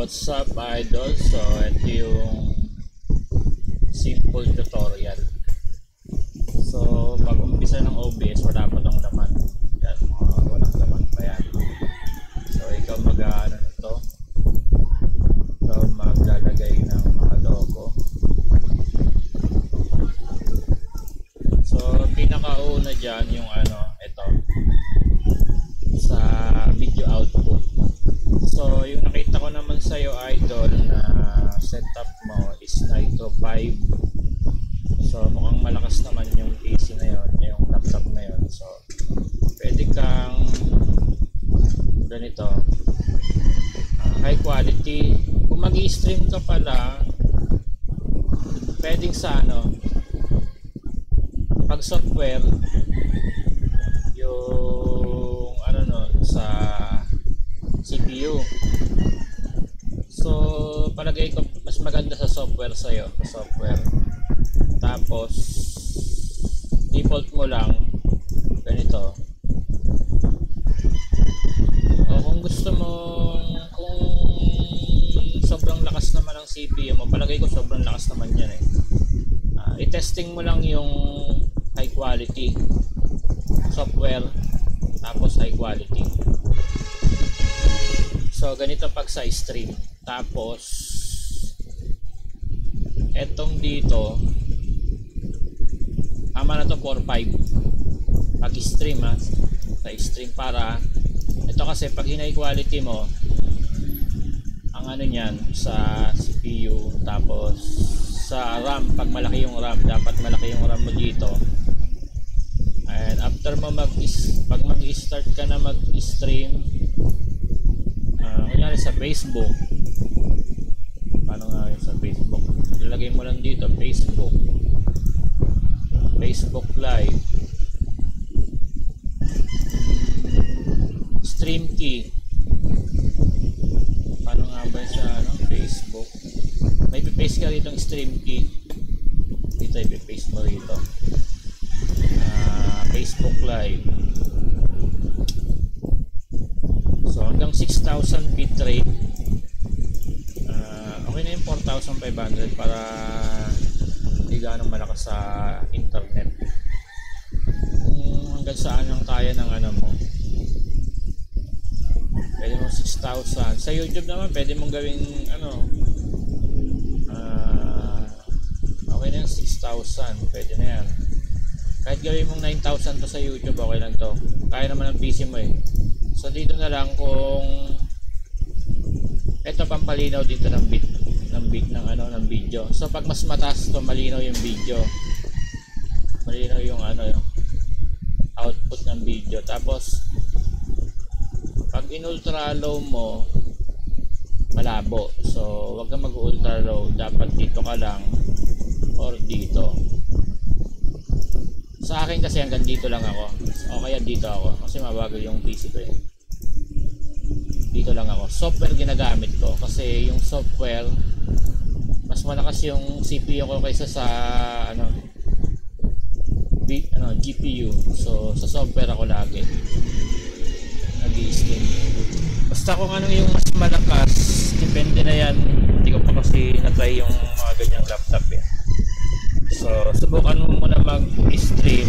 What's up, idol? So ito yung simple tutorial. So pag umpisa ng OBS, wala pa tong laman. Yan, walang laman pa yan. So ikaw mag-ano nito, ikaw maglalagay ng mga logo. So pinakauna dyan yung ito sa video output. So yung nakita ko naman sa'yo, idol, na setup mo is Nitro 5. So mukhang malakas naman yung PC na yun, yung laptop na yun. So pwede kang ganito, high quality. Kung mag-i-stream ka pala, pwedeng sa pag software, yung sa CPU. So palagay ko mas maganda sa software sa'yo, sa software. Tapos default mo lang ganito. O kung gusto mo, kung sobrang lakas naman ang CPU mo, palagay ko sobrang lakas naman yan i-testing mo lang yung high quality software, tapos high quality. So ganito pag sa stream. Tapos etong dito, ama na to 4.5 pag stream sa stream. Para ito kasi pag high quality mo, ang niyan sa CPU, tapos sa RAM, pag malaki yung RAM, dapat malaki yung RAM mo dito. And after mo pag mag-start ka na mag-stream, kunyari sa Facebook, paano nga yun sa Facebook, ilagay mo lang dito Facebook Live, stream key, paano nga ba sa Facebook, may pipaste ka rito ng stream key dito, ipipaste mo rito Facebook Live. So hanggang 6,000 bitrate, okay na yung 4,500 para hindi ganong malakas sa internet. Hanggang saan ang kaya ng mo, pwede mo 6,000. Sa YouTube naman pwede mong gawing okay na yung 6,000, pwede na yan. Kahit gawin mong 9,000 to sa YouTube, okay lang to, kaya naman ang PC mo So dito na lang kung ito pampalinaw dito ng bit ng video. So pag mas mataas to, malinaw yung video, malinaw yung yung output ng video. Tapos pag in ultra low mo, malabo. So wag kang mag ultra low, dapat dito ka lang or dito. Sa akin kasi hanggang dito lang ako, o kaya dito ako kasi mabagal yung PC ko Dito lang ako. Software ginagamit ko kasi yung software mas malakas yung CPU ko kaysa sa GPU. So sa software ako lagi nag-i-stream. Basta kung ano yung mas malakas, depende na yan. Hindi ko pa kasi na-try yung mga ganyang laptop So subukan mo muna mag-stream.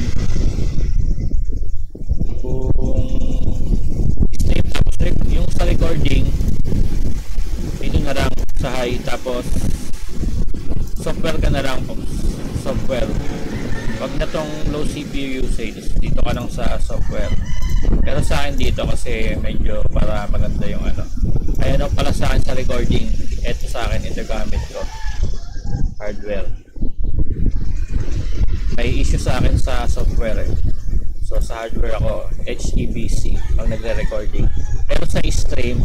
Kung stream tapos yung sa recording, dito na lang sa high, tapos software ka na lang, software. Pag na tong low CPU usage, dito ka lang sa software. Pero sa akin dito kasi medyo para maganda yung Kaya pala sa akin sa recording, eto sa akin ito gamit ko, hardware. May issue sa akin sa software So sa hardware ako HEVC pag nagre-recording. Pero sa stream,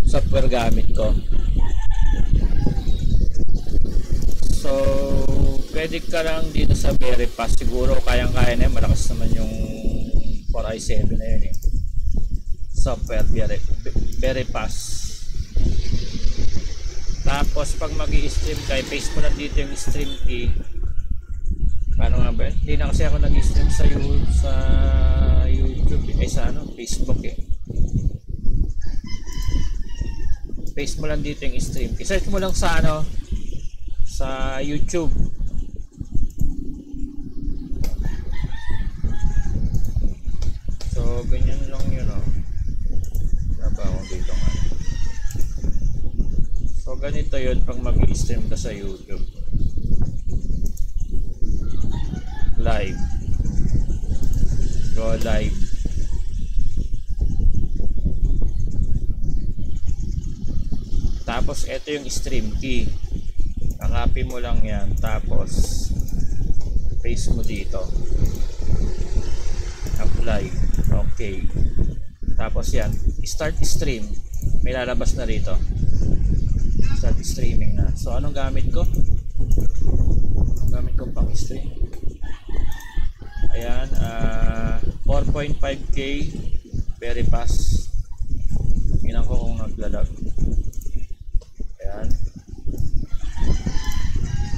software gamit ko. So pwede ka lang dito sa Veripass. Siguro kayang-kaya na, malakas naman yung 4i7 na yun software Veripass. Tapos pag mag-i-stream ka, paste mo lang dito yung stream key. Paano nga ba? Hindi na kasi ako nag-stream sa YouTube sa Facebook Paste mo lang dito yung stream. I-search mo lang sa ano, sa YouTube. So, ganyan lang yun, oh. Naba akong dito nga. So, ganito yun pag mag-i-stream ka sa YouTube. Live. Go live. Tapos, ito yung stream key. Kakopy mo lang yan. Tapos, paste mo dito. Apply. Okay. Tapos yan. Start stream. May lalabas na rito. Start streaming na. So, anong gamit ko? Anong gamit ko pang stream? Ayan. 4.5K. Very fast. Tingnan ko kung naglalag. Ayan.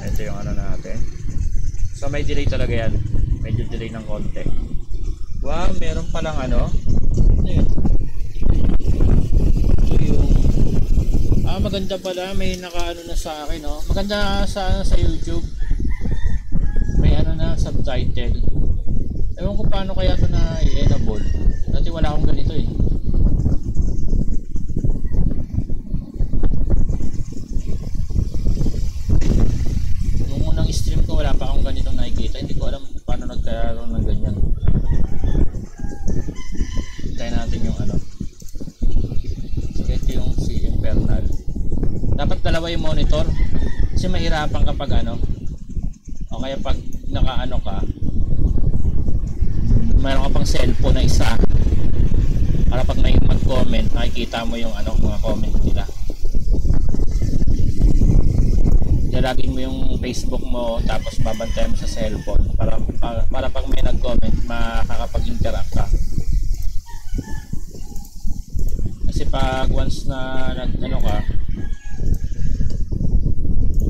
Ito yung ano natin. So, may delay talaga yan. Medyo delay ng konti. Wow, meron palang ano. Ano yun? Ito yung... maganda pala. May naka-ano na sa akin, no? Maganda sa YouTube. May ano na, subtitle. Ewan ko paano kaya ito na i-enable. Dati wala akong ganito eh. Nung unang stream ko, wala pa akong ganitong nakikita. Hindi ko alam paano nagkaroon ng ganyan. Hintayin natin yung ano. So, ito yung si Infernal. Dapat dalawa yung monitor. Kasi mahirapan kapag ano. O kaya pag nakaano ka, mayroon ka pang cellphone na isa. Para pag mag-comment, nakikita mo yung ano, mga comment nila. Lalagin mo yung Facebook mo, tapos babantayan mo sa cellphone para pag may nag-comment, makakapag-interact ka. Kasi pag once na ano ka,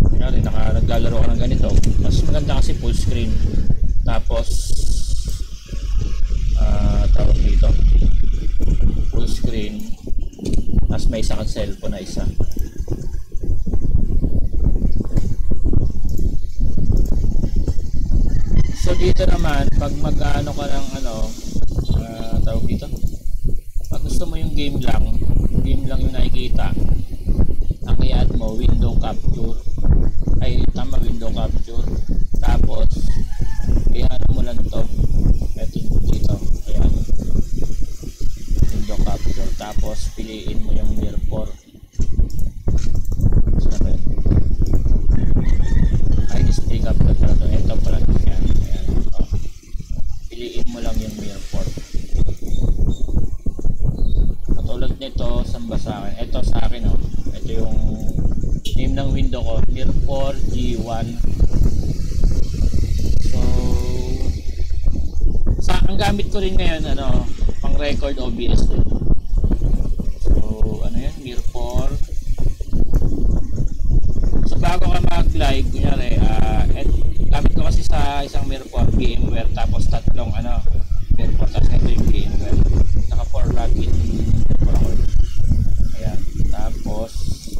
kunyari naglalaro ka ng ganito, mas maganda kasi full screen. Tapos tawag dito, full screen, tapos may isa kang cellphone na isa. So dito naman, pag mag-ano ka ng ano, tawag dito, pag gusto mo yung game lang yung nakikita, ang i-add mo, window capture, ay tama, window capture, tapos i-ano mo lang to, eto dito, ayan, window capture, tapos piliin mo yung mirror. Ay, display capture pala to, eto pala, ayan, ayan, piliin mo lang yung mirror. Katulad nito, saan ba sa akin? Ito sa akin, oh. Ito yung name ng window ko, Mirror G1. So, ang gamit ko rin ngayon, ano, pang record OBS din. So, ano yan, Mirror. So, bago ka mag-live, kunyari, gamit ko kasi sa isang Mirror, VMware, tapos tatlong, ano, Mirror, tapos ito yung VMware. Naka-4 login ako. Ayan. Tapos,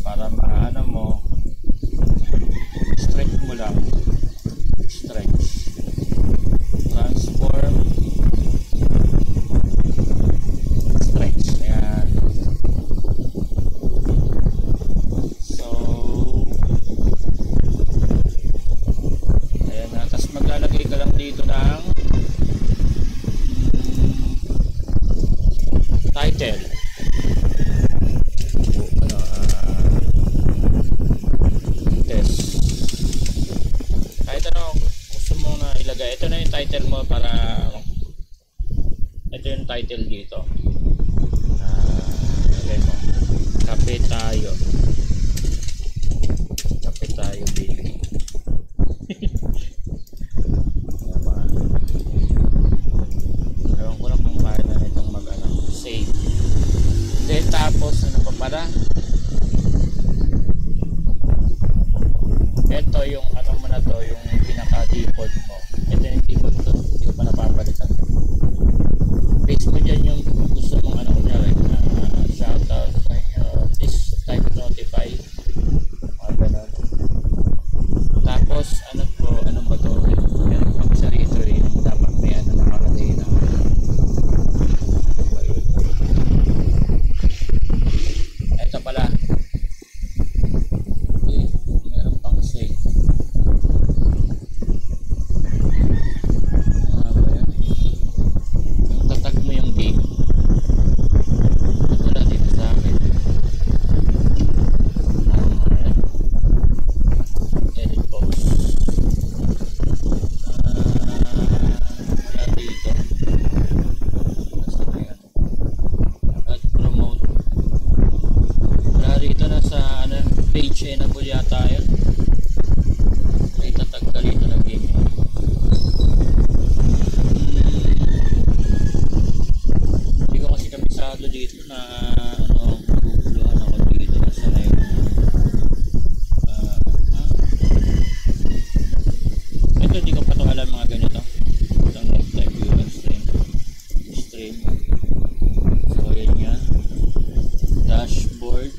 para maano mo, stretch mo lang. Stretch. Transform. Stretch. Ayan. So, ayan na. Tapos maglalagay ka lang dito ng title. Test. Kahit ano gusto mo na ilagay. Ito na yung title mo para ito yung title dito. Ilagay mo. Kape tayo. Kape tayo, baby. Ewan ko na kung kaya na itong save. Then tapos ano pa para? Ito yung ano mo na to, yung pinaka-default mo. Ito yung default ko, hindi ko pa napapalitan. Paste mo dyan yung page enable yata yun. May tatagka dito na game. Hindi ko kasi kabisado dito na ano, guguluhan ako dito kasi na yun. Ito hindi ko pa ito alam mga ganito. Itong type viewer stream. So yun yan. Dashboard.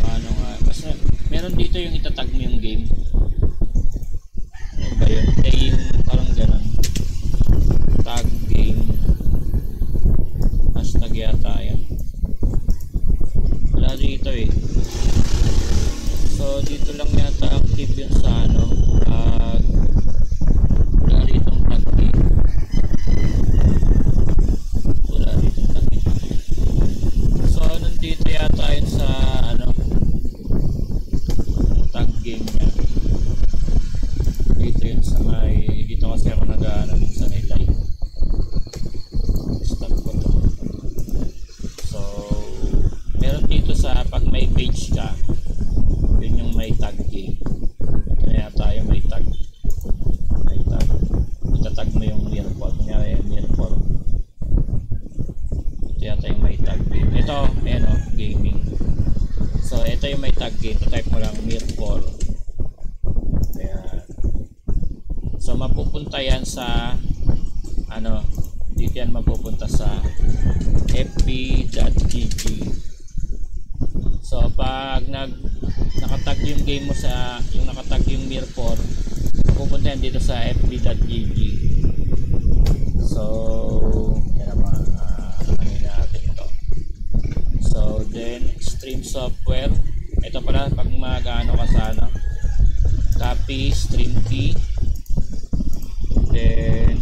Ano nga, kasi meron dito yung itatag mo yung game. Ano ba yun? Game, parang ganun. Tag game. Hashtag yata yan. Wala dito eh. So dito lang yata active yun sa ano. Wala dito ang tag game. Wala dito ang tag game. So nandito yata yun sa ano, tag game niya. Dito yun sa may, dito kasi ako nag-ano sa may live. Stop ko to. So meron dito sa pag may page ka, yun yung may tag game. Ito na yata yung may tag. May tag. Itatag mo yung mirror. Kunyari mirror. Ito yata yung may tag game. Ito, ayan o, gaming. So ito yung may tag game. Type mo lang mirror. Ayan. So mapupunta yan sa ano, dito yan mapupunta sa fb.gg. So pag nakatag yung game mo sa yung nakatag yung mirror, mapupunta yan dito sa fb.gg. So yan naman, ano natin ito. So then stream software, ito pala pag mag-ano ka sa ano, copy stream key. Then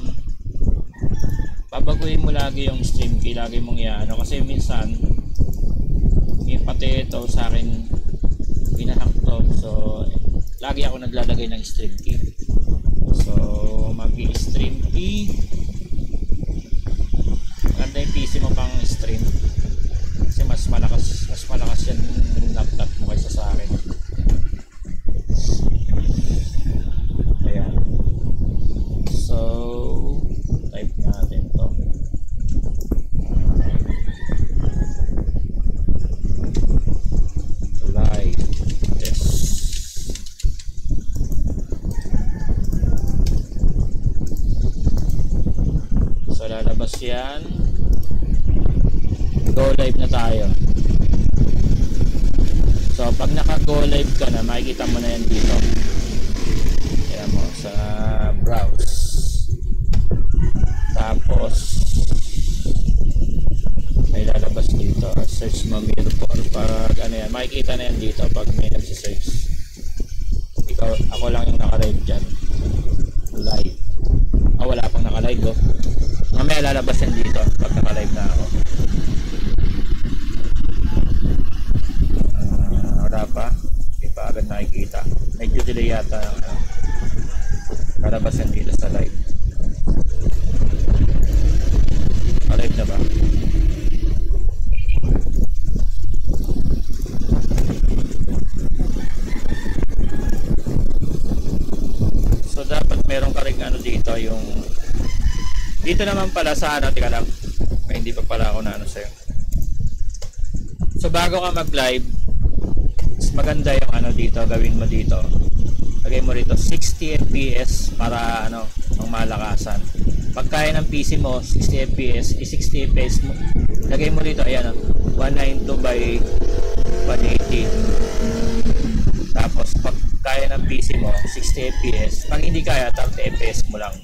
babaguhin mo lagi yung stream key, lagi mong iano kasi minsan yung pati ito sa akin pinahack to, so lagi ako naglalagay ng stream key. So mag-i-stream key, maganda yung PC mo pang stream kasi mas malakas yan laptop mo kaysa sa akin. Ayan. So type natin to. Live test. So lalabas yan. Go live na tayo. So pag naka go live ka na, makikita mo na yan dito. Ayan mo sa browse. Tapos may lalabas dito, search mo mirror. Pag ano yan, makikita na yan dito pag may nagsisearch. Ako lang yung naka-live dyan. Live. Wala pang naka-live oh. Mamaya lalabas yan dito pag naka-live na ako. Wala pa. Hindi pa agad nakikita. Medyo delay yata ng lalabas yan dito sa live. Live na ba? So dapat meron ka rin ano dito yung dito naman pala sa ano, tika lang, may hindi pa pala ako na ano sa'yo. So bago ka mag live, maganda yung ano dito, gawin mo dito, lagay mo rito 60 fps para ano, ang malakasan. Pag kaya ng PC mo 60 fps, 60 fps mo, lagay mo dito, ayan 192 by 180. Tapos pag kaya ng PC mo 60 fps, pag hindi kaya 30 fps mo lang.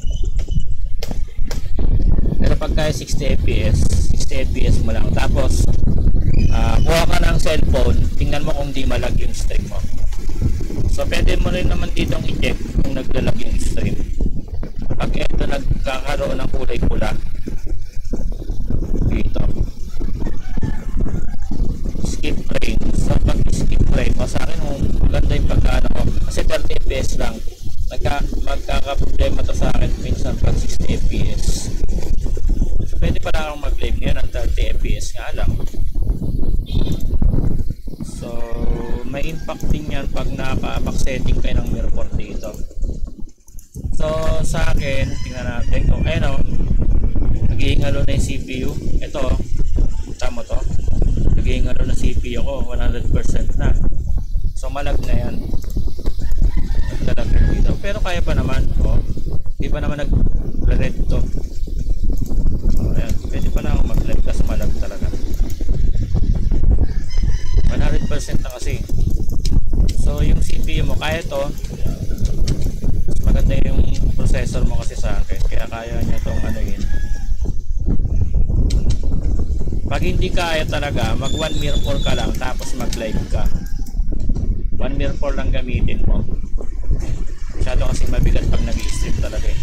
Pero pag kaya 60 fps, 60 fps mo lang. Tapos kuha ka ng cellphone, tingnan mo kung di malag yung stream mo. So pwede mo rin naman dito i-check kung naglalag yung stream. Pag ito nagkakaroon ng kulay pula dito, skip frame. So pag skip frame, sa akin maganda yung pagkano ko kasi 30 fps lang. Magkakaproblema to sa akin minsan pag 60 fps. So pwede pala akong mag-live ngayon ng 30 fps nga lang. may impact din yan pag naka-max setting kayo ng mirror port dito. So sa akin, tingnan natin kung ayun o, nag-iingalo na yung CPU. Ito, tama to, nag-iingalo na CPU ko, 100% na. So malag na yan, naglalagay dito, pero kaya pa naman. Di pa naman nag-red to. Ayan, pwede pa na akong mag-live kasi malag talaga, 100% na kasi. So yung CPU mo kaya to, maganda yung processor mo kasi sa akin, kaya kaya niya tong ano yun. Pag hindi kaya talaga, mag 1 mirror 4 ka lang tapos mag live ka. 1 mirror 4 lang gamitin mo, masyado kasi mabigat pag nag-i-stream talaga eh.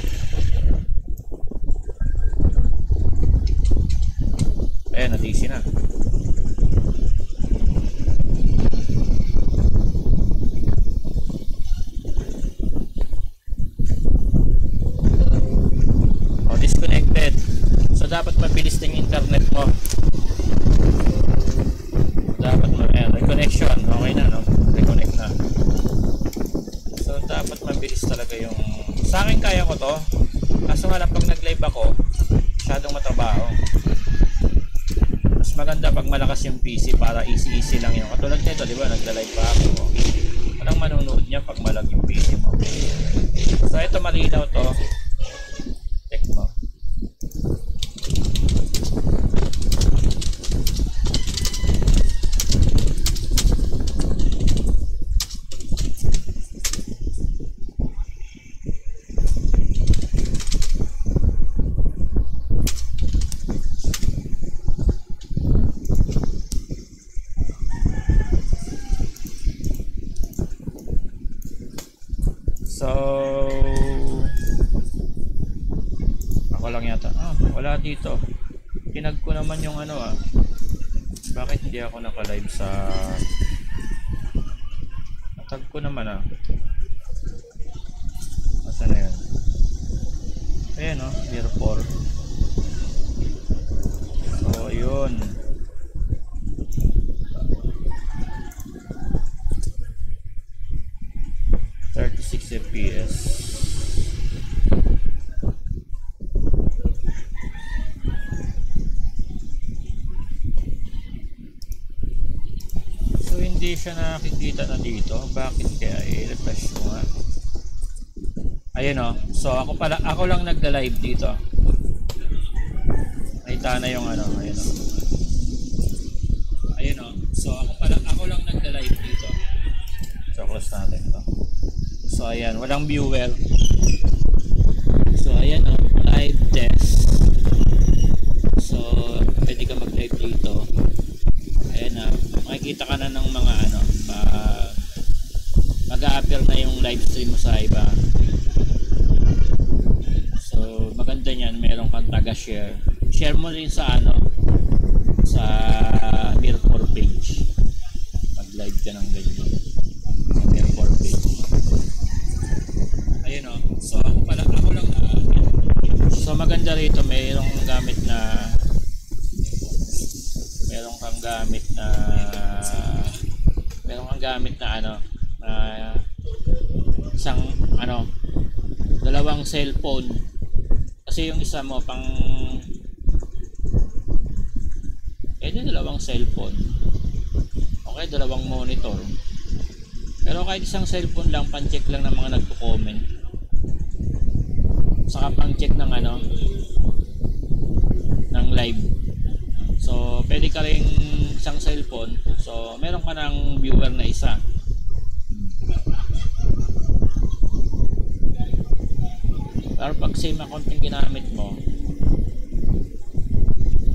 Ayan, na-DC na. Disconnected. So dapat mabilis din yung internet mo. Dapat reconnection. Okay na, no? Reconnect na. So dapat mabilis talaga yung... Sa akin kaya ko to. Kaso nga lang pag nag-live ako, masyadong matrabaho. Mas maganda pag malakas yung PC para easy lang yung... Katulad nito, di ba? Nagla-live pa ako. Walang manunood niya pag malag yung PC mo. So ito malinaw to. Check mo. So ako lang yata. Wala dito. Tinag ko naman yung ano Bakit hindi ako naka-live sa... Tag ko naman Asa na yun? Ayan mirror 4. So yun. FPS. So hindi siya nakikita na dito. Bakit kaya? I-refresh mo nga. Ayun so ako lang nagla-live dito. Nakita na yung ayun ayun so ako lang nagla-live dito. So close natin to. So ayan, walang viewer. So ayan live test. So pwede ka mag-live dito. Ayan makikita ka na ng mga mag-a-appear na yung live stream mo sa iba. So maganda niyan, meron kang taga-share. Share mo rin sa sa Mirror page. Mag-live ka ng ganyan sa Mirror page. Ayun so ako lang so maganda rito, mayroong gamit na isang dalawang cellphone, kasi yung isa mo pang dalawang cellphone, okay, dalawang monitor, pero kahit isang cellphone lang, pan-check lang ng mga nagko-comment, saka pang-check ng ng live. So pwede ka rin isang cellphone, so meron ka ng viewer na isa. Pero pag same account yung ginamit mo,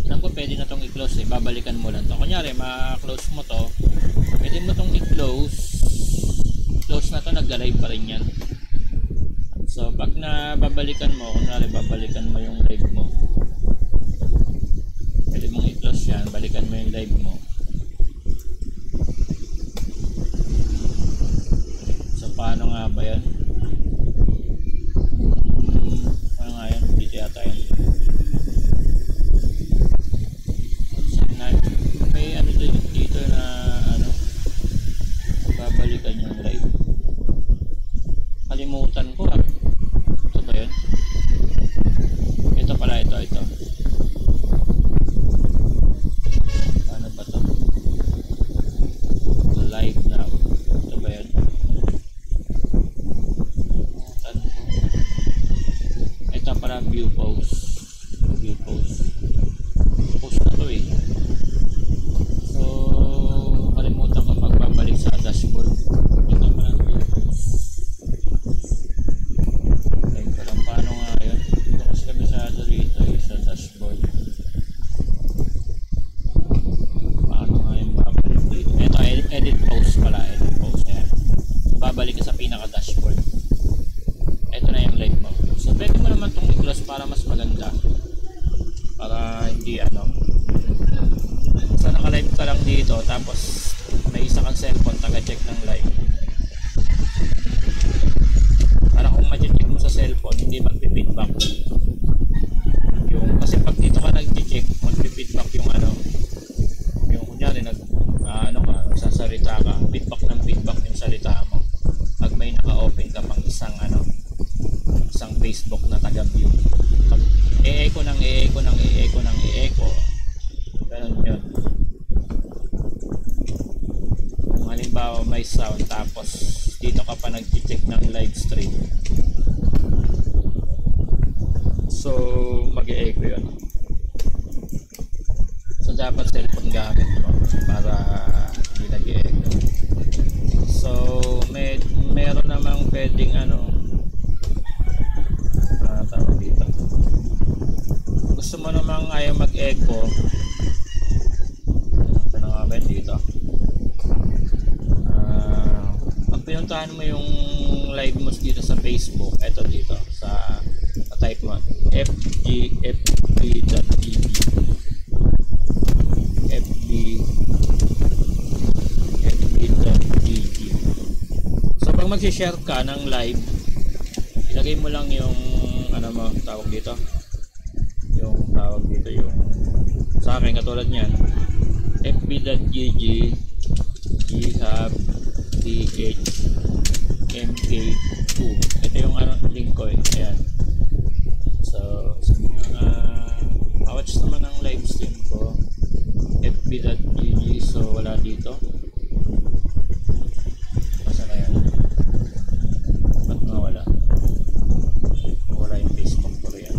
alam ko pwede na tong i-close babalikan mo lang to. Kunyari ma-close mo to, pwede mo tong i-close na to, nagla-live pa rin yan. So pag babalikan mo, kunyari babalikan mo yung live mo, pwede mong i-close yan, balikan mo yung live mo. So paano nga ba yan? Ano nga yan? Dito yata yan. May dito na dito, tapos may isa kang cellphone taga-check ng live. Para kung ma-check mo sa cellphone, hindi magpi-feedback. Kasi pag dito ka nag-check, magpi-feedback yung ano, yung kunyari nagsasalita ka, feedback ng feedback yung salita mo. Pag may naka-open ka pang isang Facebook na taga-view, pag e-echo ng e-echo, ganun yun. Kung halimbawa may sound, tapos dito ka pa nag-check ng live stream, so mag-e-echo yun. So dapat cellphone gamit mo para hindi nag-e-echo. So meron namang pwedeng tawag dito. Gusto mo namang ayaw mag-echo, ito na nga ba dito, pag pinuntahan mo yung live mo dito sa Facebook, eto dito sa type mo fb.gg fb.gg. So pag mag-share ka ng live, ilagay mo lang yung tawag dito yung sa akin katulad niyan, fb.gg ihab mk2. Ito yung link ko ayan. So watch naman ang live stream ko, fb.gg. so wala dito, basta na yan. Ba't nawala? Wala yung Facebook ko rin.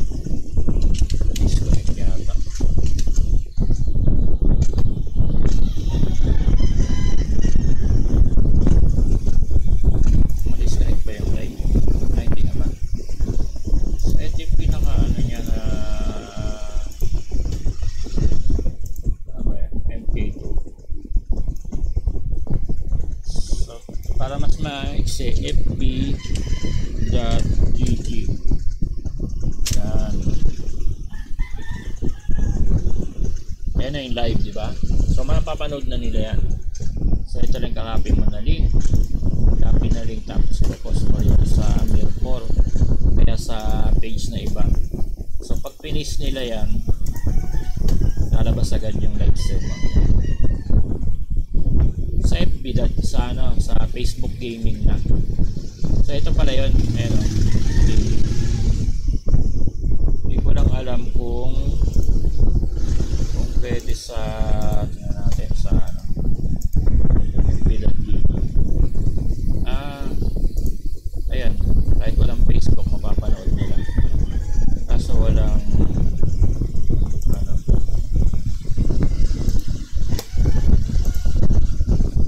Disconnect yata. Ma-disconnect ba yung live? Hindi naman. So ito yung pinaka niya na MK2. So para mas maiksi, fb.gg. Yan na yung live, di ba? So mapapanood na nila yan. So ito lang, kakopy mo na link, tapos i-post mo yun sa Mirror kaya sa page na iba. So pag finish nila yan, lalabas agad yung live stream mo sa FB, sa Facebook gaming na. So ito pala yun, hindi ko lang alam kung pwede sa tingnan natin sa FB.gg. Ayan, kahit walang Facebook mapapanood nila, kaso walang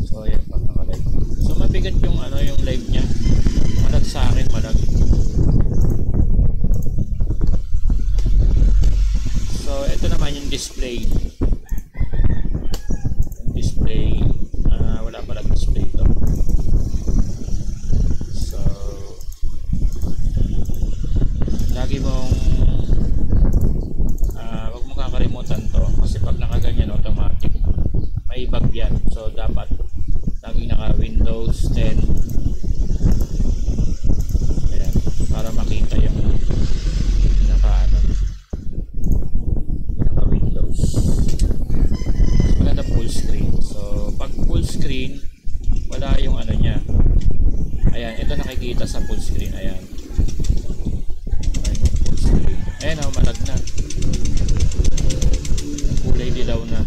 so ayan, pag naka-live, so mabigat yung yung live nya, malag sa akin, malag. So ito naman yung display. Wala pala display ito. So lagi mong wag mong kakalimutan to, kasi pag nakaganyan automatic may bug yan. So dapat lagi naka Windows 10. Ayan, para makita yung naka Windows. Maganda full screen. So pag full screen, wala yung niya. Ayan, ito nakikita sa full screen. Ayan. Ayan yung full screen. Ayan malag na. Kulay dilaw na.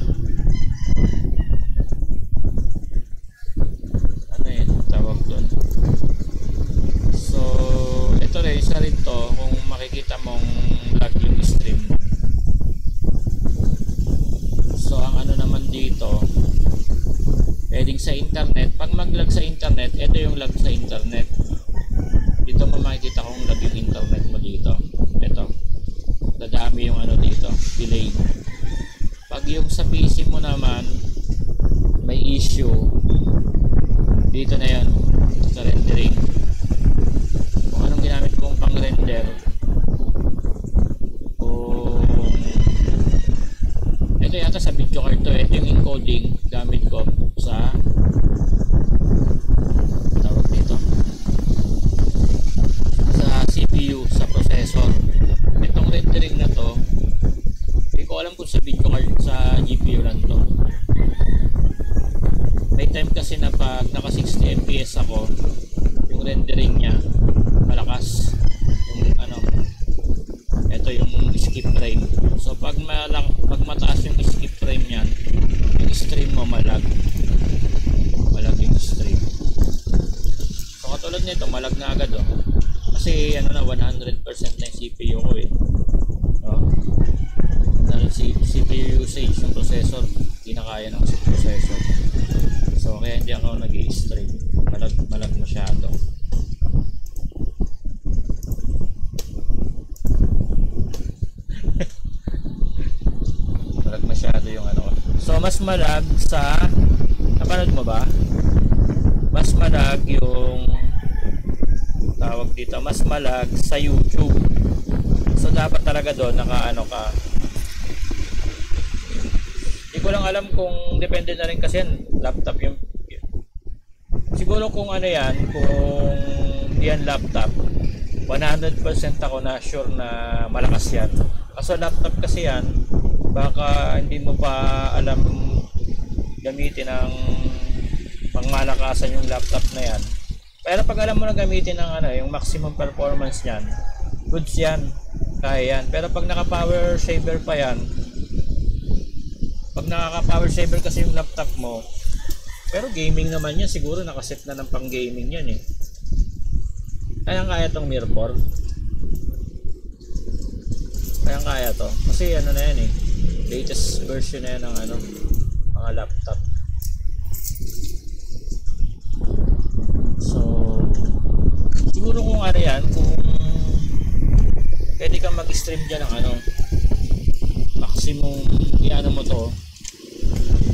Yan? Tawag doon. So ito rin, isa rin to, kung makikita mong lag yung stream. So ang naman dito, pwedeng sa internet. Pag mag-lag sa internet, ito yung lag sa internet. Dito mo makikita kung lag yung internet mo dito. Ito, dadami yung dito, delay. Pag yung sa PC mo naman may issue, dito na yan sa rendering. Kung anong ginamit mong pang render, kung ito yata sa video card to, ito yung encoding gamit ko kasi na pag naka 60 fps ako, yung rendering niya malakas. Yung ano, ito yung skip frame. So pag mataas yung skip frame niyan, yung stream mo malag yung stream. So katulad nito, malag na agad oh. Kasi ano na, 100% na yung CPU ko eh. Oh. Dahil CPU usage yung processor, hindi na kaya ng processor. So kaya hindi ako nag-i-stream. Malag masyado. Malag masyado yung ano. So mas malag sa, napanood mo ba? Mas malag yung tawag dito, mas malag sa YouTube. So dapat talaga doon naka-ano ka. Hindi ko lang alam kung depende na rin kasi yan, laptop yung siguro kung ano yan, kung yan laptop 100% ako na sure na malakas yan. Kaso laptop kasi yan, baka hindi mo pa alam gamitin ng pangmalakasan yung laptop na yan. Pero pag alam mo na gamitin ng ano, yung maximum performance niyan, goods yan, kaya yan. Pero pag naka power saver pa yan, pag nakaka-power saver kasi yung laptop mo, pero gaming naman yan, siguro nakaset na ng pang gaming yan eh. Kaya tong Mirror. Kaya to. Kasi ano na yan eh, latest version na yan ng ano, mga laptop. So siguro kung ano yan, kung pwede kang mag-stream dyan ng ano, maximum iano mo to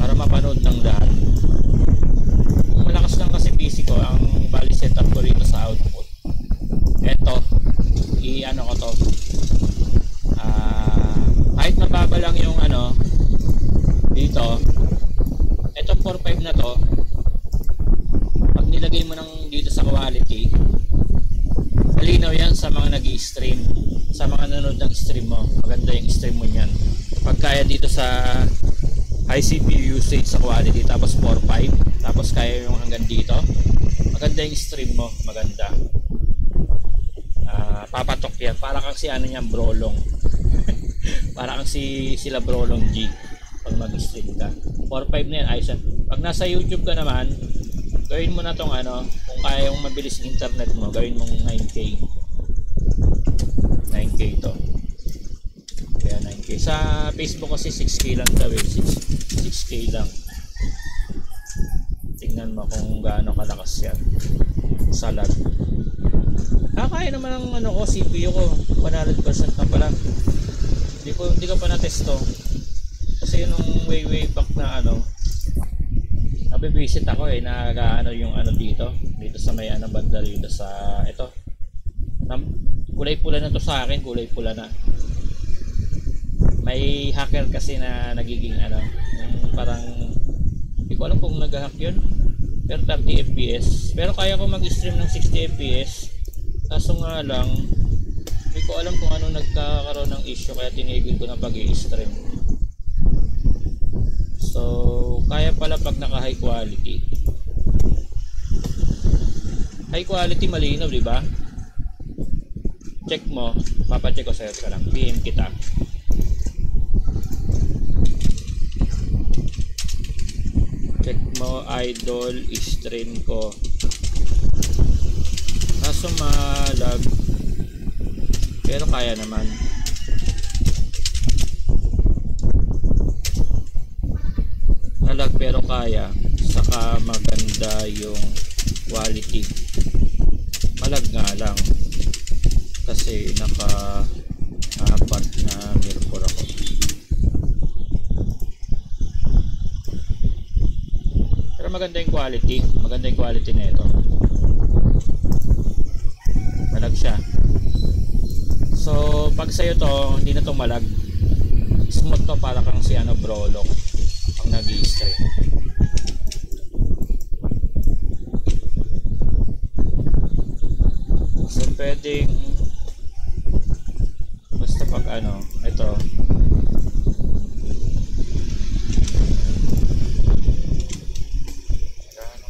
para mapanood ng lahat. Malakas lang kasi PC ko, ang bali setup ko rito sa output. Eto, i-ano ko to. Kahit mababa lang yung ano dito, eto 4.5 na to. Pag nilagay mo ng dito sa quality, malinaw yan sa mga nag-i-stream, sa mga nanonood ng stream mo. Maganda yung stream mo niyan. Pag kaya dito sa high CPU usage sa quality, tapos 4.5, tapos kaya yung hanggang dito, maganda yung stream mo, maganda. Papatok yan, para kang si ano niyan, Brolong. Para kang sila Brolong G pag mag-stream ka. 4.5 na yan, ayos yan. Pag nasa YouTube ka naman, gawin mo na tong ano, kung kaya yung mabilis yung internet mo, gawin mong 9K. 9K to. Kaya 9K. Sa Facebook kasi 6K lang daw eh. 6K lang. Tingnan mo kung gaano kalakas yan. Sa lag. Kaya naman ang ano ko, CPU ko. 100% na pala. Hindi ko pa na-testo. Kasi nung way back na ano, nabibisit ako eh, nag-ano yung ano dito sa may ano banda dito sa ito. Kulay pula na to sa akin, kulay pula na. May hacker kasi na nagiging ano, parang hindi ko alam kung nag-hack yun. Pero 30 fps. Pero kaya ko mag-stream ng 60 fps. Kaso nga lang, hindi ko alam kung ano nagkakaroon ng issue kaya tinigil ko na pag-i-stream. So, kaya pala pag naka high quality. High quality malinaw, di ba? Check mo, papacheck ko sa'yo ka lang. PM kita. Check mo, idol, stream ko. Kaso malag. Pero kaya naman. Nalag pero kaya. Saka maganda yung quality. Malag nga lang. Kasi naka-apat na Mirror ako. Pero maganda yung quality. Maganda yung quality na ito. Malag siya. So pag sa'yo to, hindi na to malag. Smooth to, para kang si ano, Brolong pag nag-i-stream. So pwedeng basta pag ano, ito ano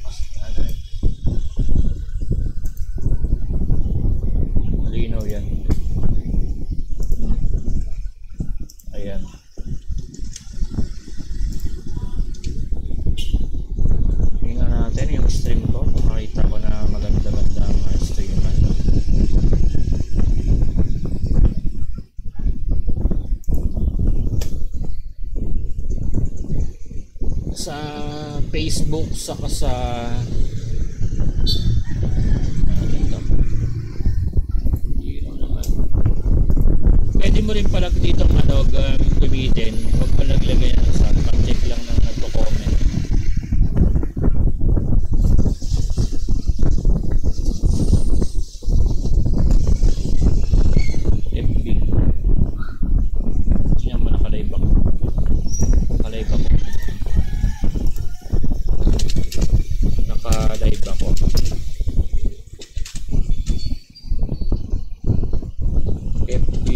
Facebook saka sa ito. Yun naman. Pwede mo rin pala dito gamitin. Huwag pa naglagay ng sa pag-check lang ng nagko-comment. FB. Tingnan mo, nakalive ako. Nakalive ako. Nakalive ako. FB.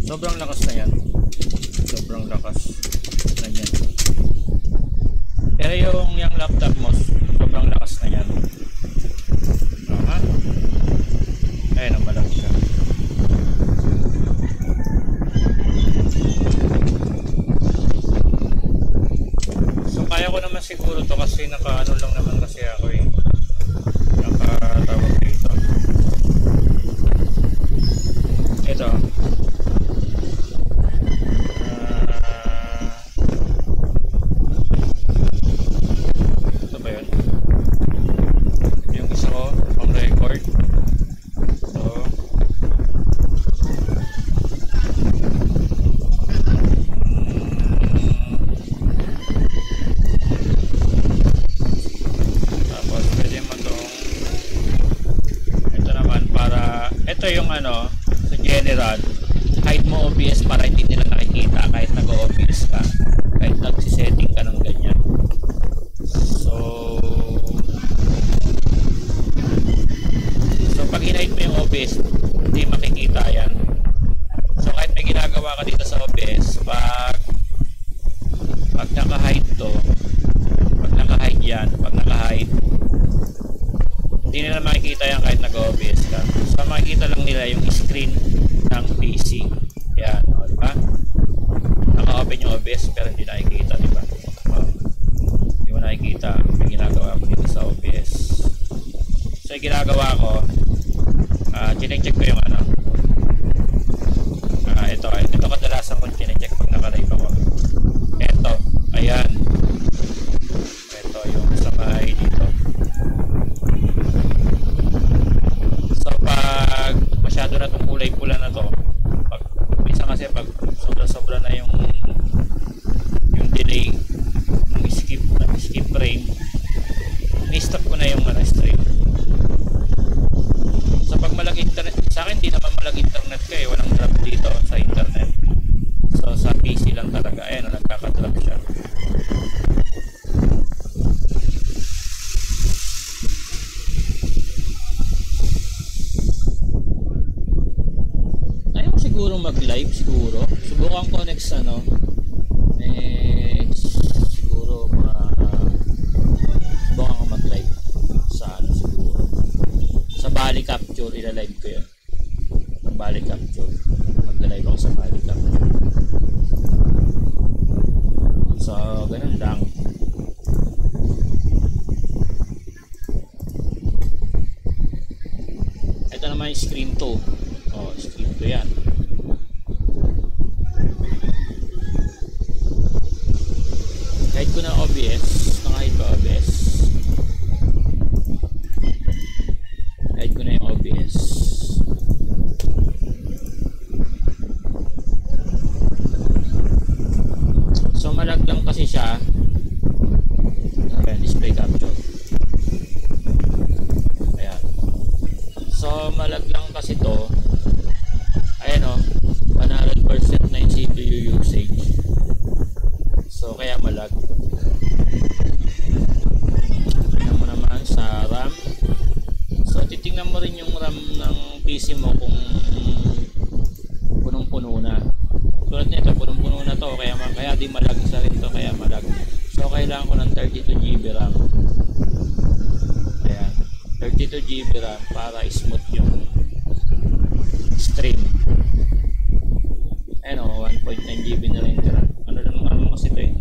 Sobrang lakas na yan. Sobrang lakas na yan. Pero yung laptop mo, sobrang lakas na yan. Tama? Ayun ang malaki siya. So kaya ko naman siguro to kasi naka-ano lang naman kasi ako eh. Naka-tawag dito. Ito. Ito yung sa general, hide mo OBS para hindi nila nakikita kahit nag-OBS ka, kahit nagsisetting ka ng ganyan. So pag hinide mo yung OBS, hindi makikita yan. So kahit may ginagawa ka dito sa OBS, pag naka-hide to, pag naka-hide yan, hindi nila makikita yan kahit nag-OBS ka. So makikita lang nila yung screen ng PC. Yan, diba? Naka-open yung OBS pero hindi nakikita, diba? Hindi mo nakikita yung ginagawa ko dito sa OBS. So yung ginagawa ko, chinecheck ko yung ito kadalasan kong chinecheck pag naka-live ako. Ito, ayan. Ito yung sa may dito. Pag masyado na itong kulay pula na to, minsan kasi pag sobra na yung delay ng skip frame, ni-stop ko na yung stream. So pag malag internet, sa akin di naman malag internet ko eh, walang drop dito sa internet. So sa PC lang talaga, ayan, nagkaka-drop siya. Siguro mag-live siguro. Subukan ko next siguro subukan ko mag-live sa siguro. Sa Bali Capture ila-live ko 'yun. Sa Bali Capture. Mag-live ako sa Bali Capture. So, ganun lang. Ito naman yung screen 2. Oh, screen 2 yan. Kahit ko na OBS, naka-hide ba OBS? malag lang kasi to, ayan o, 100% na yung CPU usage. So kaya malag. Tingnan mo naman sa RAM. So titingnan mo rin yung RAM ng PC mo kung punong-puno na. Tulad nito, punong-puno na to, kaya di malag. Isa rin to, kaya malag. So kailangan ko ng 32GB RAM. Ayan, 32GB RAM para smooth yung stream. Ayan o, 1.9GB na rin tira. Ano lang naman kasi ito eh,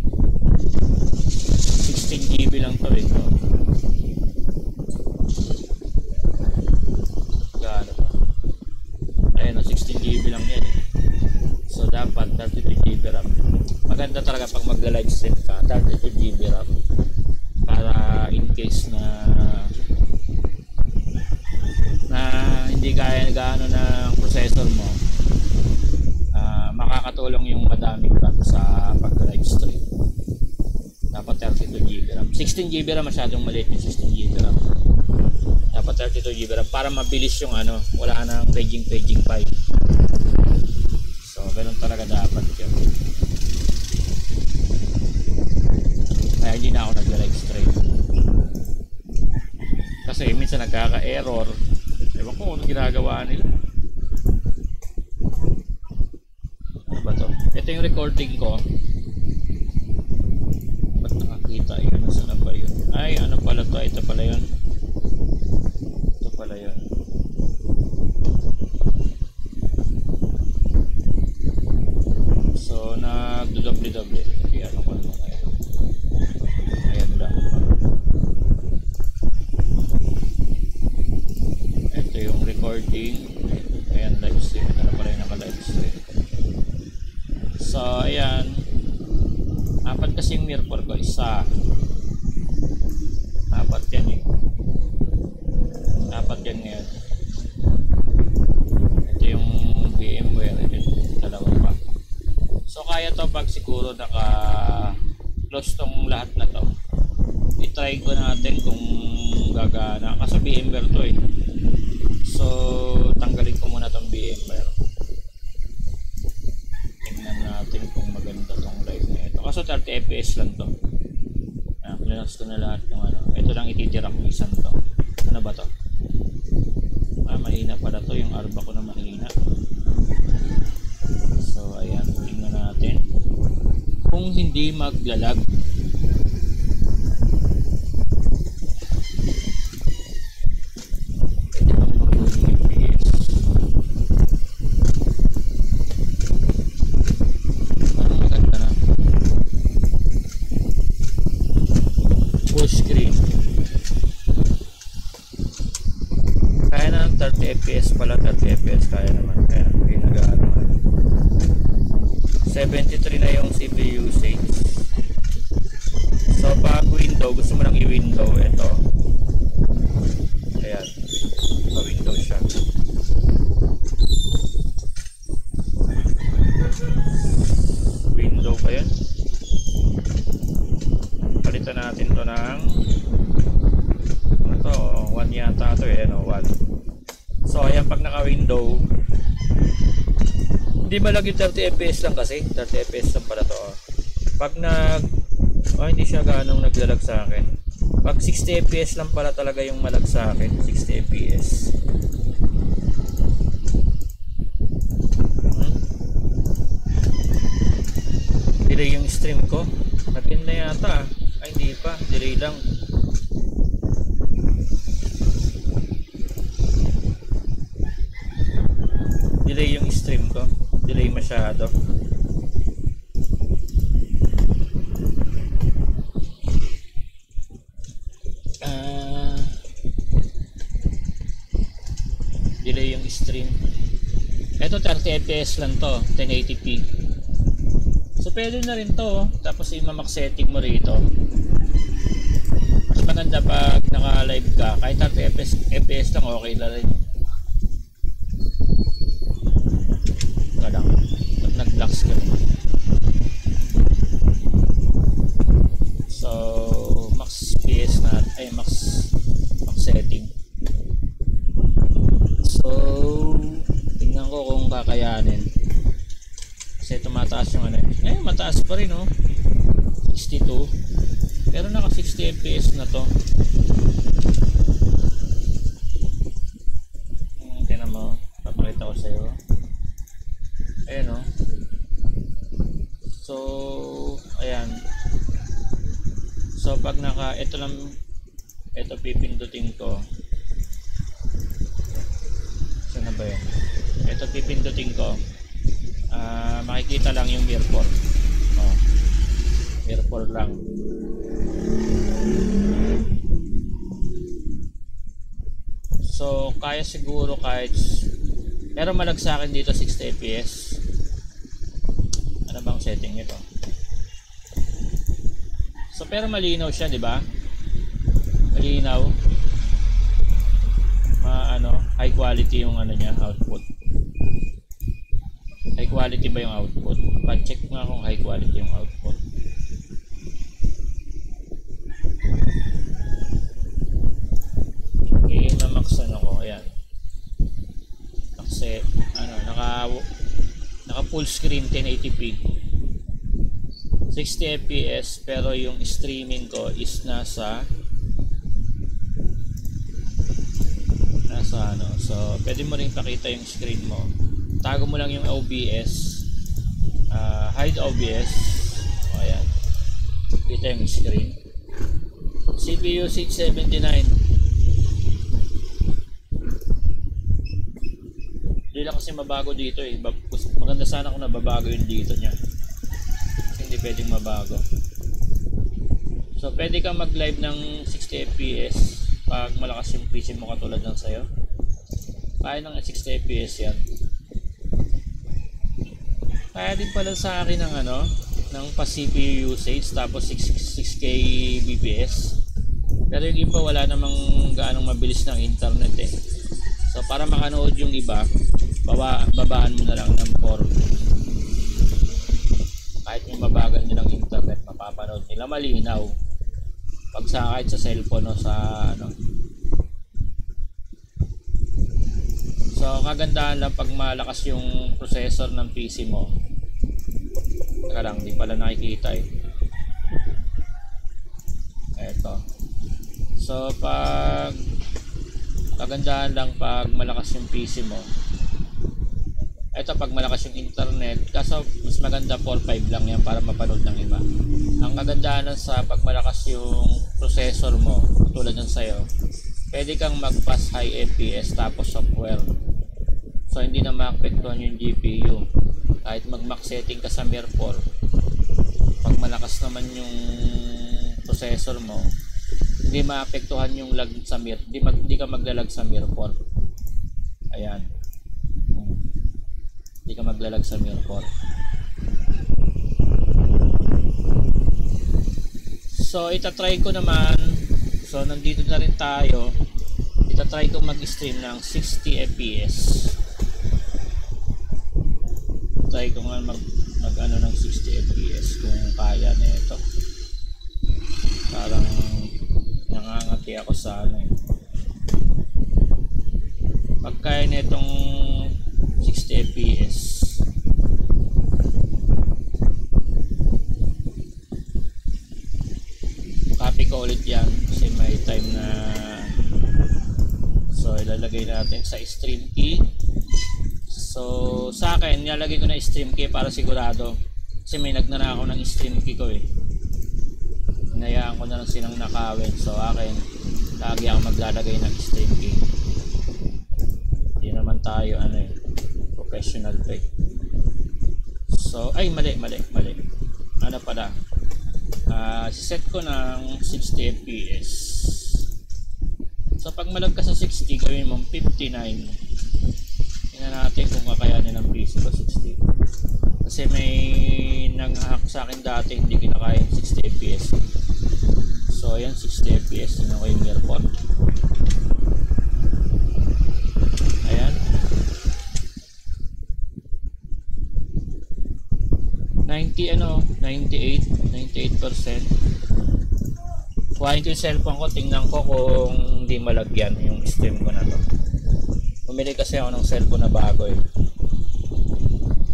16GB lang to eh. Gaano pa? Ayan o, 16GB lang yan eh. So dapat 32GB RAM. Maganda talaga pag magla-live stream ka, 32GB RAM. Para in case na hindi kaya gaano ng processor mo, makakatulong yung madaming RAM sa pag-live stream. Dapat 32GB RAM. 16GB RAM masyadong maliit yung 16GB RAM. Dapat 32GB RAM para mabilis yung ano, wala nang paging file. So ganun talaga dapat yun. Kaya hindi na ako nag-live stream. Kasi minsan nagkaka-error. Ewan ko kung ginagawa nila. Ano ba to? Ito yung recording ko. Ba't nakakita yun? Saan ba yun? Ay, ano pala to? Ito pala yun. Ito pala yun. So, nag-double. Ano ko naman kaya? Ayan lang. Ito yung recording. Ayan, live stream. Ito na pala yung naka-live stream. So, ayan. Apat kasi yung mirror ko. Isa. Apat yan eh. Apat yan ngayon. Ito yung VMware. Ito yung dalawa pa. So, kaya to pag siguro naka-close tong lahat na to. I-try ko natin kung gagana. Kasi VMware to eh. So, tanggalin ko muna tong VMware. Tingnan natin kung maganda tong live na ito. Kaso 30 FPS lang to. Close ko na lahat ng ano. Ito lang ititira ko isang to. Ano ba to? Mahina pala to. Yung arba ko na mahina. So, ayan. Tingnan natin. Kung hindi maglalag. Screen kaya na ng 30 fps pala. 30 fps kaya naman, kaya pinag-ano 73 na yung CPU usage. So pag window, gusto mo lang i-window ito, ayan, pa-window siya. Window pa yan. Palitan natin to ng ano to, 1 yata to eh, no? 1. So ayan, pag naka window hindi malag yung 30 fps lang kasi 30 fps lang pala to. Pag hindi siya ganong naglalag sa akin. Pag 60 fps lang pala talaga yung malag sa akin, 60 fps. Delay yung stream ko. Natin na yata. Ay, hindi pa. Delay lang. Delay yung stream ko. Delay masyado. Delay yung stream. Ito 30 fps lang to. 1080p. So pwede na rin to. Tapos i-max setting mo rito. Mas maganda pag naka-live ka. Kahit 30 fps lang, okay na rin. Wala lang. Pag nag-blocks ka rin. So max fps na. Ay max setting. So kakayanin. Kasi tumataas yung ano. Eh, mataas pa rin, oh. 62. Pero naka 60 fps na to. Tingnan mo. Papakita ko sa'yo. Ayan, oh. So, ayan. So, pag ito lang, ito pipindutin ko. Saan na ba yun? Ito pipindutin ko. Makikita lang yung mirror. Oh. Mirror lang. So, kaya siguro kahit pero malag sa akin dito 60 fps. Ano bang setting nito? So, pero malinaw siya, di ba? Malinaw. High quality yung ano niya, output. High quality ba yung output? Pa-check nga kung high quality yung output. Okay, mamaksan ako. Ayan. Kasi, naka full screen 1080p. 60 fps, pero yung streaming ko is nasa so pwede mo rin pakita yung screen mo. Tago mo lang yung OBS, hide OBS. Ayan, kita yung screen. CPU 679. Hindi lang kasi mabago dito eh. Maganda sana kung nababago yung dito nya. Hindi pwedeng mabago. So pwede kang mag live ng 60 fps pag malakas yung PC mo katulad ng sayo. Kaya ng 60 fps yan. Kaya din pala sa akin ng ng pa CPU usage, tapos 6k bps. Pero yung iba wala namang gaanong mabilis ng internet eh. So para makanood yung iba, babaan mo na lang ng 4. Kahit yung mabagal nilang internet, mapapanood nila malinaw. Pag kahit sa cellphone o sa So kagandahan lang pag malakas yung processor ng PC mo. Teka lang, di pala nakikita eh. Eto. So pag kagandahan lang pag malakas yung PC mo. Ito pag malakas yung internet, kaso mas maganda 4.5 lang yan para mapanood ng iba. Ang kagandahan sa pag malakas yung processor mo, tulad ng sayo, pwede kang mag-pass high FPS tapos software. So hindi na maapektuhan yung GPU. Kahit mag-max setting ka sa mirror, pag malakas naman yung processor mo, hindi maapektuhan yung lag sa mirror. Hindi ka maglalag sa mirror. Ayan. Hindi ka maglalag sa mirror. So itatry ko naman. So nandito na rin tayo. Itatry ko mag-stream ng 60 fps. Try ko nga mag ng 60 fps kung kaya na ito. Parang nangangati ako sa pagkaya na itong 60 fps. Copy ko ulit yan kasi may time na. So ilalagay natin sa stream key. So sa akin nilalagay ko na stream key para sigurado, kasi may nagnanakaw ng stream key ko eh. Hinayaan ko na lang silang nakawin. So akin lagi ako maglalagay ng stream key. Hindi naman tayo professional pa eh. So ay mali. Ano pala, set ko ng 60 fps. So pag malag ka sa 60, gawin mong 59. Tingnan natin kung kakayanin ng PC ko 60. Kasi may nang-hack sa akin dati, hindi kinakaya 60 fps. So ayan, 60 fps. Tingnan ko yung mirror. Ayan. 98%. Kuhain ko yung cellphone ko, tingnan ko kung hindi malagyan yung stream ko na to. Bumili kasi ako ng cellphone na bago eh.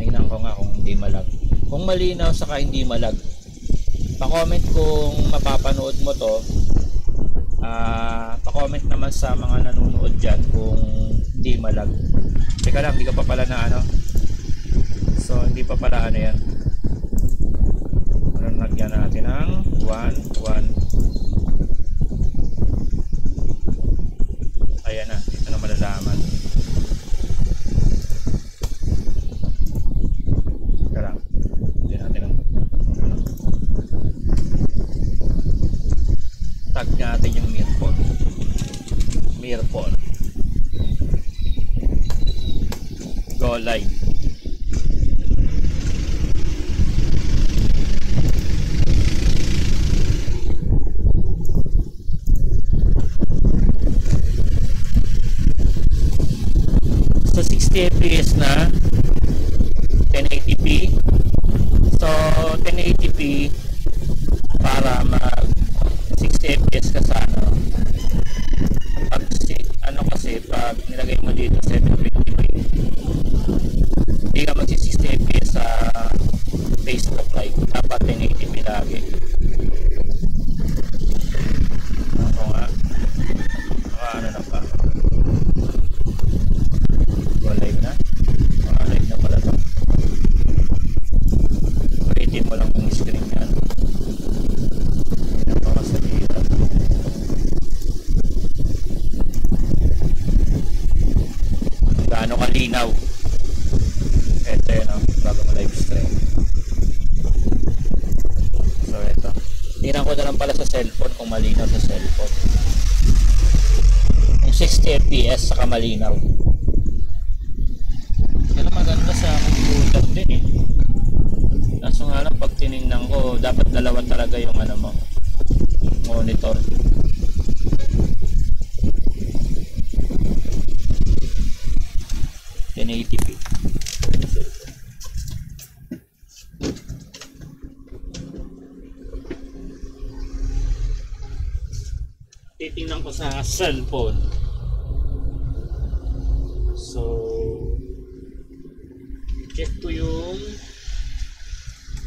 Tingnan ko nga kung hindi malag. Kung malinaw saka hindi malag, pa-comment kung mapapanood mo to. Pa-comment naman sa mga nanonood dyan kung hindi malag. Teka lang, hindi ka pa pala na ano. So hindi pa pala ano yan. Lagyan natin ng 1, 1. Ayan na, dito na malalaman. Teka lang, lagyan natin ng tag natin yung Mirpon. Go live. So 60 fps na 1080p. So 1080p para mag 60 fps ka sa ano. Pag kasi pag nilagay mo dito 720p, hindi ka mag 60 fps sa Facebook live. Dapat 1080p lagi. Ako nga. Ano na pa. Live na. Live na pala to. Palitin mo lang yung screen yan. Hindi na makasalita. Gaano kalinaw. Ito yun o. Bago mo live stream. So ito. Tingnan ko na lang pala sa cellphone kung malinaw sa cellphone. Yung 60 fps saka malinaw. Pero maganda sa computer din eh. Kaso nga lang pag tinignan ko, dapat dalawa talaga yung ano mo, monitor. .1080p. Titingnan ko sa cellphone. So check ko yung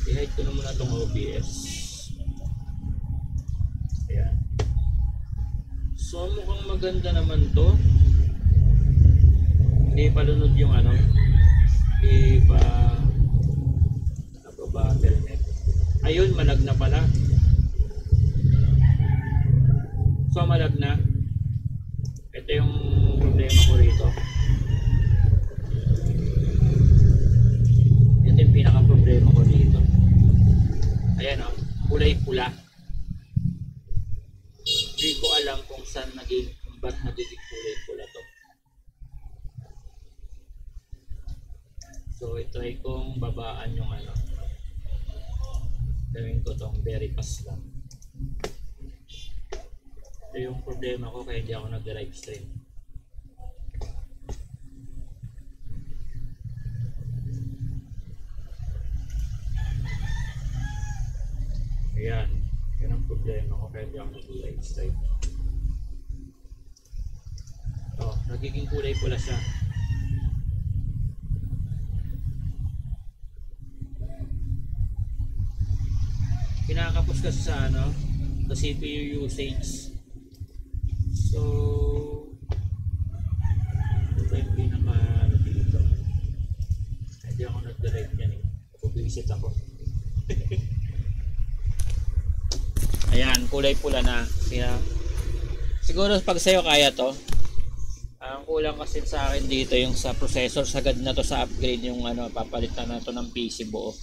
i-hide ko na muna itong OBS. Ayan. So mukhang maganda naman to. Hindi pa lunod yung ano, hindi pa nagbabattle.net. Ayun, malag na pala. So malag na. Ito yung problema ko rito. Yung pinaka problema ko dito. Ayan o, kulay pula. Hindi ko alam kung saan ba't nagiging kulay pula to. So ito ay kung babaan yung ano, gawin ko tong very fast lang. Ito yung problema ko kaya hindi ako nag-live stream. Ayan, yun ang problema ko kaya hindi ako nag-live stream. Oh, nagiging kulay pula siya. Kinakapos kasi sa ano, sa CPU usage. So ito yung pinaka ano dito. Hindi ako nag-live yan eh. Pubisit ako. Ayan, kulay pula na. Siguro pag sa'yo kaya to. Ang kulang kasi sa akin dito yung sa processor. Sagad na to sa upgrade yung ano, papalitan na to ng PC buo.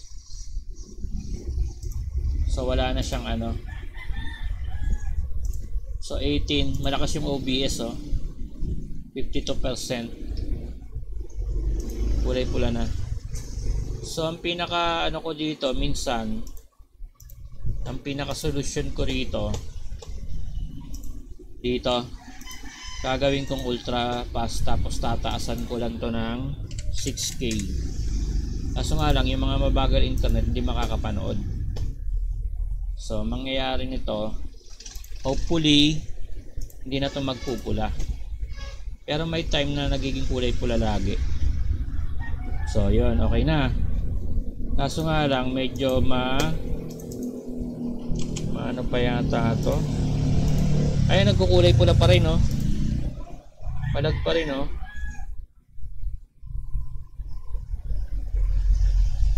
So wala na siyang ano. So 18, malakas yung OBS oh. 52%. Kulay pula na. So ang pinaka ano ko dito minsan, ang pinaka solution ko rito gagawin kong ultra fast tapos tataasan ko lang to ng 6K. Kaso nga lang yung mga mabagal internet hindi makakapanood. So mangyayari nito, hopefully hindi na to magpupula. Pero may time na nagiging kulay pula lagi. So yun, okay na. Kaso nga lang medyo maano pa yata to. Ay, nagkukulay pula pa rin, no? Malag pa rin, no?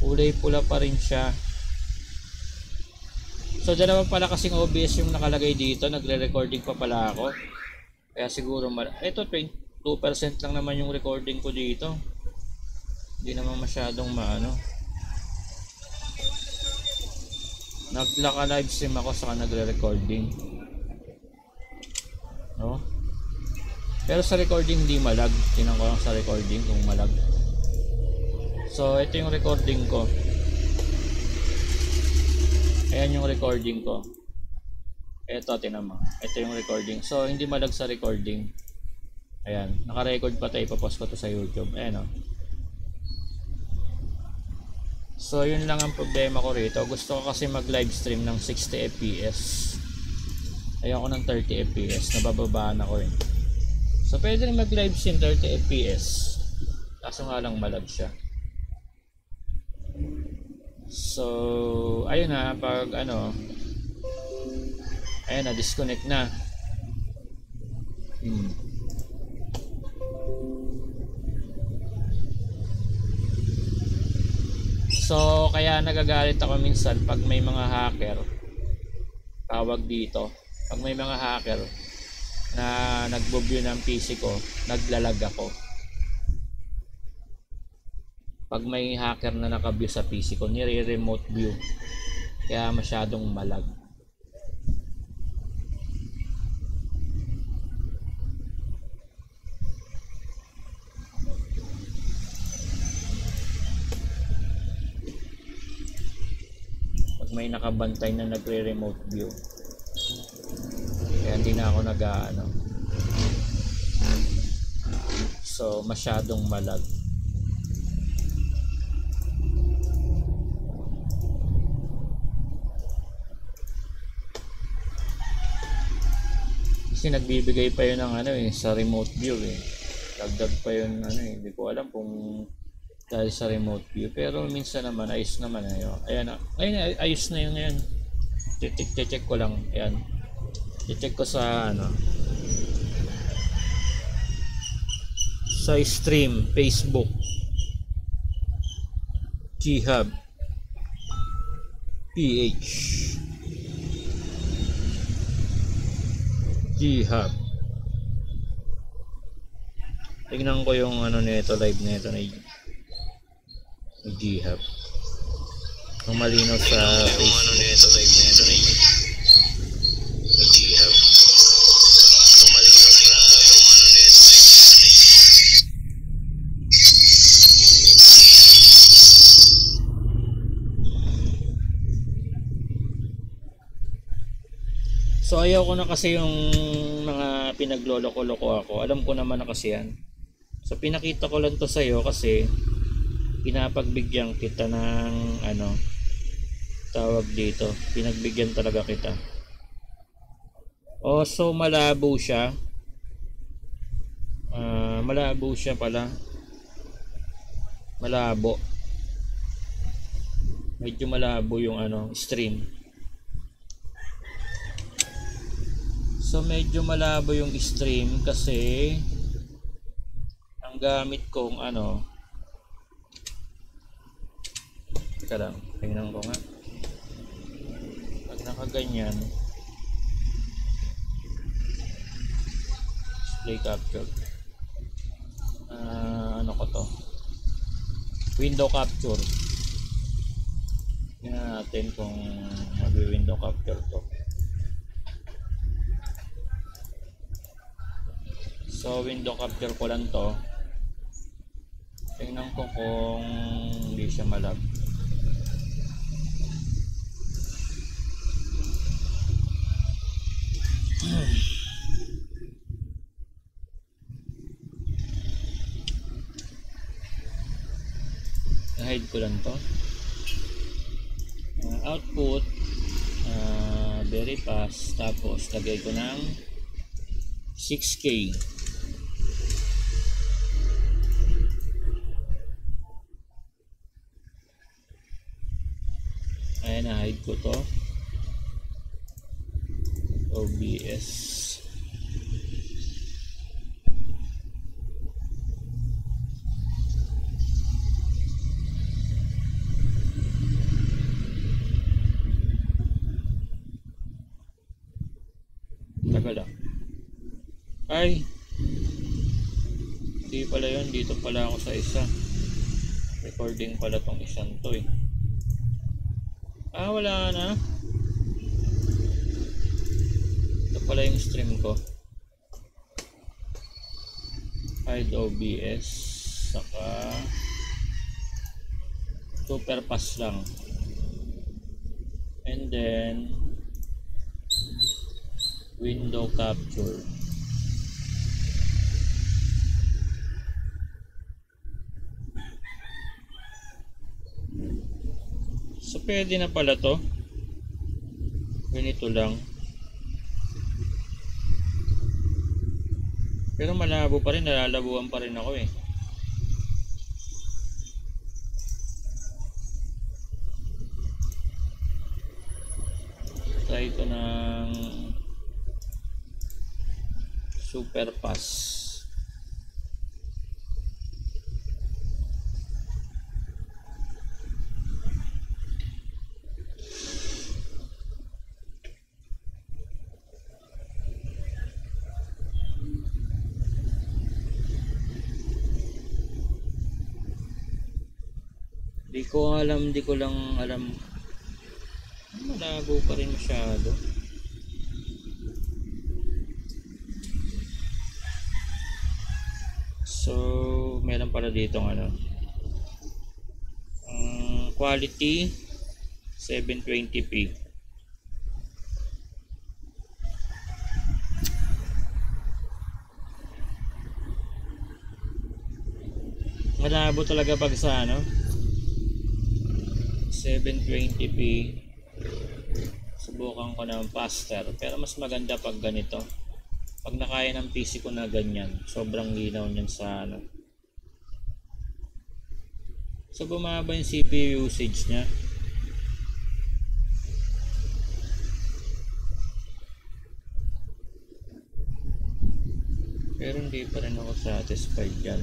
Kulay pula pa rin siya. So dalawa pala kasing OBS yung nakalagay dito. Nagre-recording pa pala ako. Kaya siguro ito 22% lang naman yung recording ko dito. Hindi naman masyadong maano. Nagla live stream ako saka nagre-recording. No? Pero sa recording hindi malag. Tingnan ko lang sa recording kung malag. So ito yung recording ko. Ayan yung recording ko. Ito, tinan mo. Ito yung recording. So hindi malag sa recording. Ayan, naka-record pa tayo. Ipapost ko to sa YouTube. Ayan, o. So yun lang ang problema ko rito. Gusto ko kasi mag-live stream ng 60 fps. Ayoko ng 30 fps. Nabababaan ako eh. So pwede rin mag-live stream 30 fps. Kaso nga lang malag siya. So ayun na, pag ano, ayun na, disconnect na. So kaya nagagalit ako minsan pag may mga hacker, tawag dito, pag may mga hacker na nagbo-view ng PC ko, naglalag ako. Pag may hacker na naka-view sa PC ko, nire-remote view, kaya masyadong malag. Pag may nakabantay na nagre-remote view, kaya hindi na ako nag-ano. So masyadong malag. Kasi nagbibigay pa yun ng ano eh, sa remote view eh. Dagdag pa yun ano eh, hindi ko alam kung dahil sa remote view. Pero minsan naman ayos naman ayo. Ayan na. Ayun, ayos na yun ngayon. Check ko lang. Ayan. Check ko sa ano, sa stream, Facebook, G-Hub, PH, G-Hub. Tingnan ko yung ano nito, live nito na G-Hub. Ang malinaw sa Facebook. Ano nito, live nito na G-Hub. Ang malinaw sa So ayaw ko na kasi yung mga pinagloloko-loko ako. Alam ko naman na kasi yan. So pinakita ko lang to sa iyo kasi pinapagbigyan kita ng ano, tawag dito. Pinagbigyan talaga kita. Oh, so malabo siya. Malabo siya pala. Malabo. Medyo malabo yung ano, stream. So medyo malabo yung stream kasi ang gamit kong ano, teka lang, tingnan ko nga. Pag nakaganyan, display capture, ano ko to, window capture. Tingnan natin kung mag-window capture to. So window capture ko lang to. Tingnan ko kung hindi siya malag. Na-hide ko lang to. Output very fast, tapos lagay ko ng 6K. ko to. OBS. Tagal ah. Ay, hindi pala yun. Dito pala ako sa isa. Recording pala tong isang to eh. Ah, wala na. Ito pala yung stream ko. Hide OBS. Saka super pass lang. And then window capture. So pwede na pala to. Ganito lang. Pero malabo pa rin, nalalabuan pa rin ako eh. Try ito ng super pass. Di ko lang alam. Malabo pa rin masyado. So, meron pala dito ano. Quality 720p. Malabo talaga pag sa ano 720p. Subukan ko ng faster, pero mas maganda pag ganito. Pag nakaya ng PC ko na ganyan, sobrang linaw niyan sa ano. So bumaba yung CPU usage niya. Pero hindi pa rin ako satisfied dyan.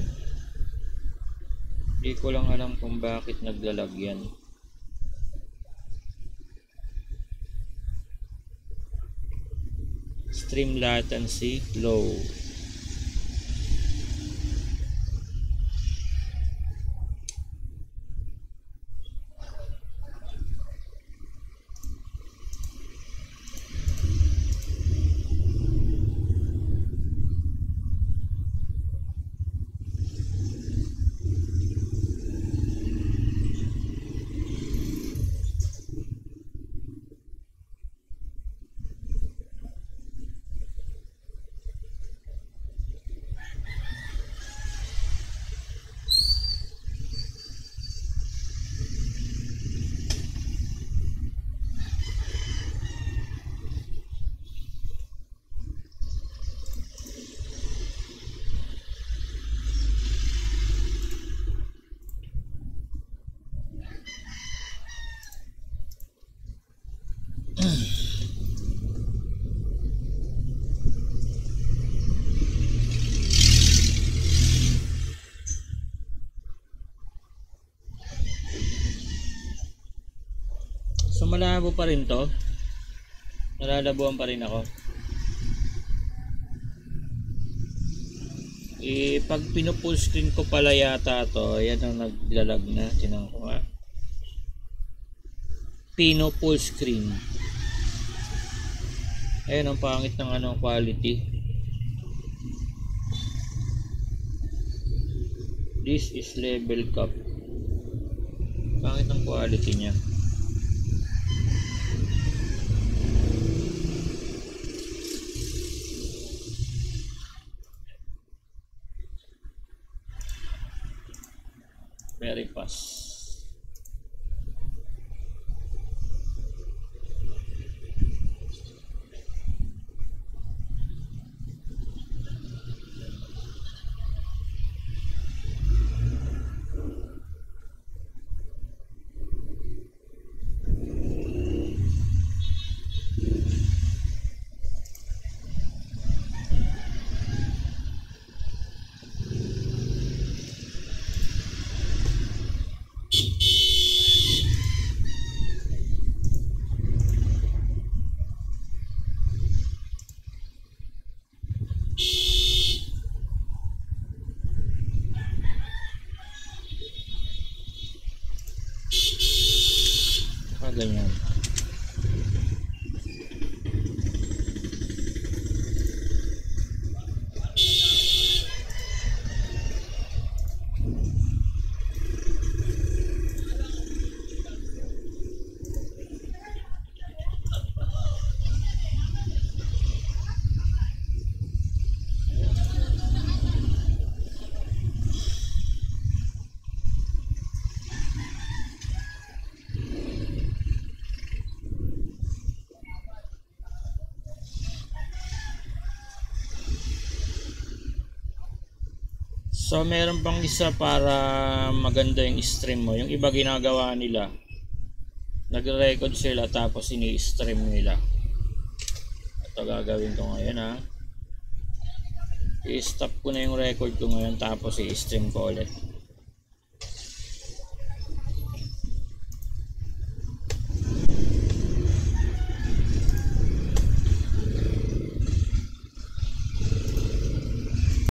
Hindi ko lang alam kung bakit naglalag yan. Stream latency low. So malabo pa rin to. Nalalabuan pa rin ako. Pag pinupull screen ko pala yata to, yan ang naglalag na. Tinang ko nga. Pinupull screen. Ayun ang pangit ng anong quality. This is level cap. Pangit ang quality niya. Very fast. ganyan. So meron pang isa para maganda yung stream mo. Yung iba ginagawa nila, nagre-record sila tapos ini-stream nila. Ito gagawin ko ngayon ha. I-stop ko na yung record ko ngayon tapos i-stream ko ulit.